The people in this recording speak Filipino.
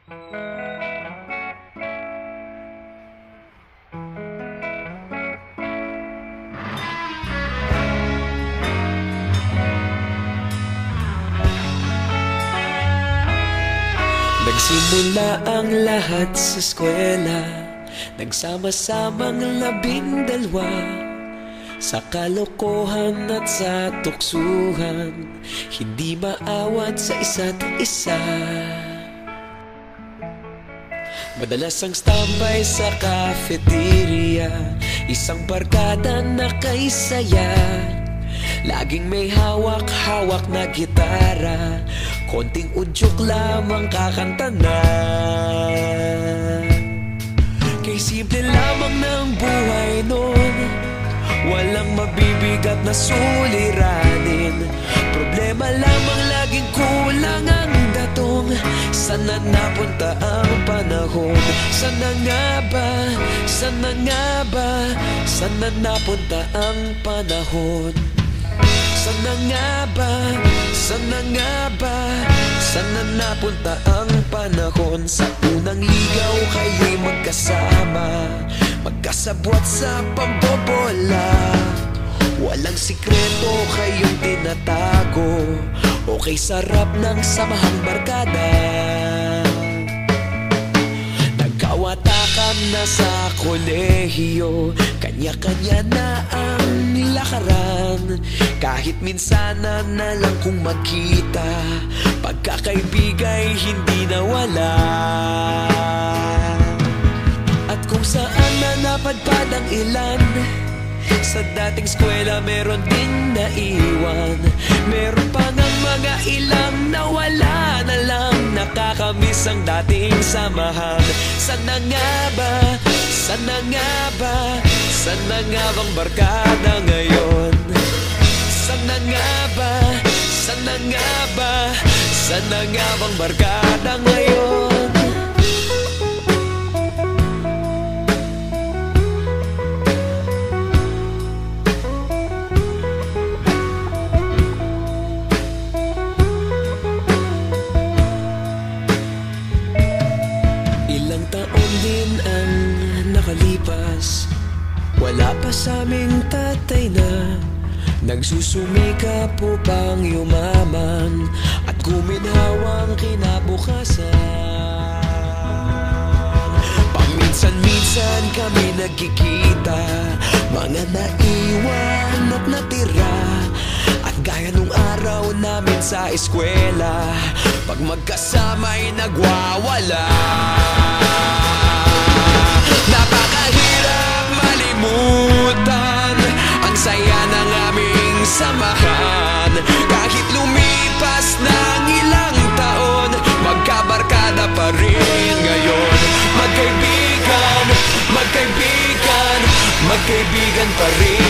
Nagsimula ang lahat sa eskwela, nagsama-samang 12 sa kalokohan at sa tuksuhan, hindi maawat sa isa't isa. Madalas ang standby sa cafeteria, isang barkada na kay saya. Laging may hawak-hawak na gitara, konting udyok lamang kakanta na. Kay simple lamang ng buhay nun, walang mabibigat na suliranin. Problema lamang laging kulang ang datong. Sana napunta ang panahon? Sana nga ba? Sana nga ba? Sana napunta ang panahon? Sana nga ba? Sana nga ba? Sana napunta ang panahon? Sa unang ligaw kayo'y magkasama, magkasabwat sa pambobola. Walang sikreto kayong tinatago, okay sarap ng samahang barkada. Nagkawatakan na sa kolehiyo, kanya-kanya na ang lakaran. Kahit minsanan na lang kung magkita, pagkakaibigay hindi nawala. At kung saan na napadpad ang ilan, sa dating eskwela meron din naiwan. Meron pa ng mga ilang nawala na lang, nakakamiss ang dating samahan. Sana nga ba? Sana nga ba? Sana nga bang barkada ngayon? Sana nga ba? Sana nga ba? Sana nga bang barkada ngayon? Ilang taon din ang nakalipas, wala pa sa aming tatay na nagsusumikap upang yumaman at guminhawang kinabukasan. Paminsan-minsan kami nagkikita, mga naiwan at natira. At gaya nung araw namin sa eskwela, pag magkasama'y nagwawala. Napakahirap malimutan ang saya ng aming samahan. Kahit lumipas ng ilang taon, magkabarkada pa rin ngayon. Magkaibigan, magkaibigan, magkaibigan pa rin.